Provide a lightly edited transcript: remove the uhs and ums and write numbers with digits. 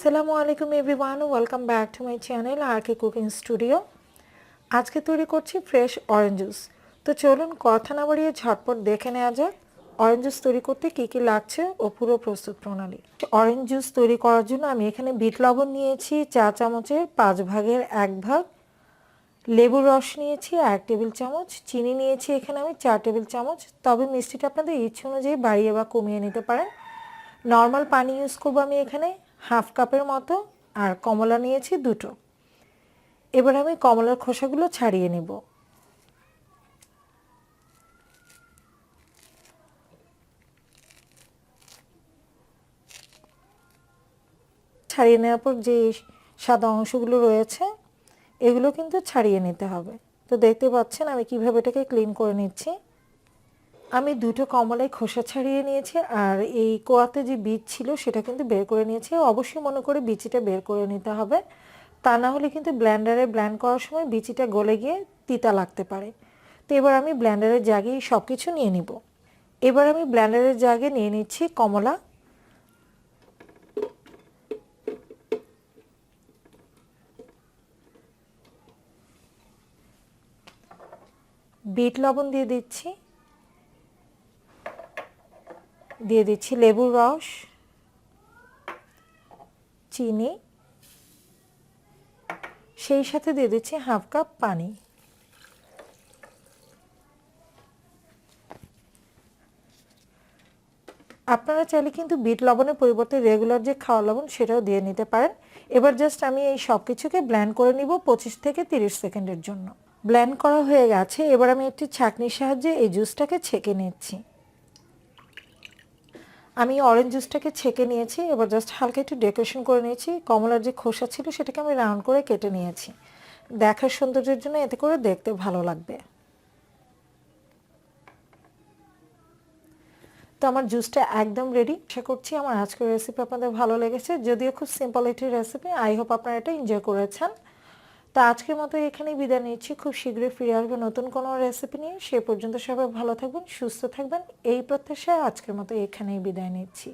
আসসালামু আলাইকুম everyone, welcome back to my channel R K cooking studio. আজকে তৈরি করছি ফ্রেশ অরেঞ্জ জুস। তো চলুন কথা না বাড়িয়ে ঝটপট দেখে নেওয়া যাক অরেঞ্জ জুস তৈরি করতে কী কী লাগছে ও পুরো প্রস্তুত প্রণালী। অরেঞ্জ জুস তৈরি করার জন্য আমি এখানে বিট লবণ নিয়েছি চা চামচের 5 ভাগের 1 ভাগ, লেবুর রস নিয়েছি 1 টেবিল চামচ, চিনি নিয়েছি এখানে আমি 4 টেবিল চামচ, তবে মিষ্টিটা আপনাদের ইচ্ছে অনুযায়ী বাড়িয়ে বা কমিয়ে নিতে পারেন। নর্মাল পানি ইউজ করবো আমি এখানে হাফ কাপের মতো, আর কমলা নিয়েছি 2টো। এবার আমি কমলার খোসাগুলো ছাড়িয়ে নেব। ছাড়িয়ে নেওয়ার পর যে সাদা অংশগুলো রয়েছে এগুলো কিন্তু ছাড়িয়ে নিতে হবে। তো দেখতে পাচ্ছেন আমি কিভাবে এটাকে ক্লিন করে নিচ্ছি। আমি 2টো কমলাই খোসা ছাড়িয়ে নিয়েছি, আর এই কোয়াতে যে বীজ ছিল সেটা কিন্তু বের করে নিয়েছি। অবশ্যই মনে করে বিচিটা বের করে নিতে হবে, তা না হলে কিন্তু ব্লেন্ডারে ব্লেন্ড করার সময় বিচিটা গলে গিয়ে তিতা লাগতে পারে। তো এবার আমি ব্লেন্ডারের জাগে সব কিছু নিয়ে নিব। এবার আমি ব্লেন্ডারের জাগে নিয়ে নিচ্ছি কমলা, বিট লবণ দিয়ে দিচ্ছি, দিয়ে দিচ্ছি লেবুর রস, চিনি, সেই সাথে দিয়ে দিচ্ছি হাফ কাপ পানি। আপনারা চাইলে কিন্তু বিট লবণের পরিবর্তে রেগুলার যে খাওয়া লবণ সেটাও দিয়ে নিতে পারেন। এবার জাস্ট আমি এই সব কিছুকে ব্লেন্ড করে নিব 25 থেকে 30 সেকেন্ডের জন্য। ব্লেন্ড করা হয়ে গেছে। এবার আমি একটি ছাঁকনির সাহায্যে এই জুসটাকে ছেঁকে নিচ্ছি। আমি অরেঞ্জ জুসটাকে ছেঁকে নিয়েছি। এবার জাস্ট হালকা একটু ডেকোরেশন করে নিয়েছি। কমলার যে খোসা ছিল সেটাকে আমি রাউন্ড করে কেটে নিয়েছি, দেখার সৌন্দর্যের জন্য, এতে করে দেখতে ভালো লাগবে। তো আমার জুসটা একদম রেডি। আশা করছি আমার আজকের রেসিপি আপনাদের ভালো লেগেছে, যদিও খুব সিম্পল একটি রেসিপি। আই হোপ আপনারা এটা এনজয় করেছেন। তো আজকের মতো এখানেই বিদায় নিচ্ছি। খুব শীঘ্রই ফিরে আসবো নতুন কোনো রেসিপি নিয়ে। সে পর্যন্ত সবাই ভালো থাকবেন, সুস্থ থাকবেন, এই প্রত্যাশায় আজকের মতো এখানেই বিদায় নিচ্ছি।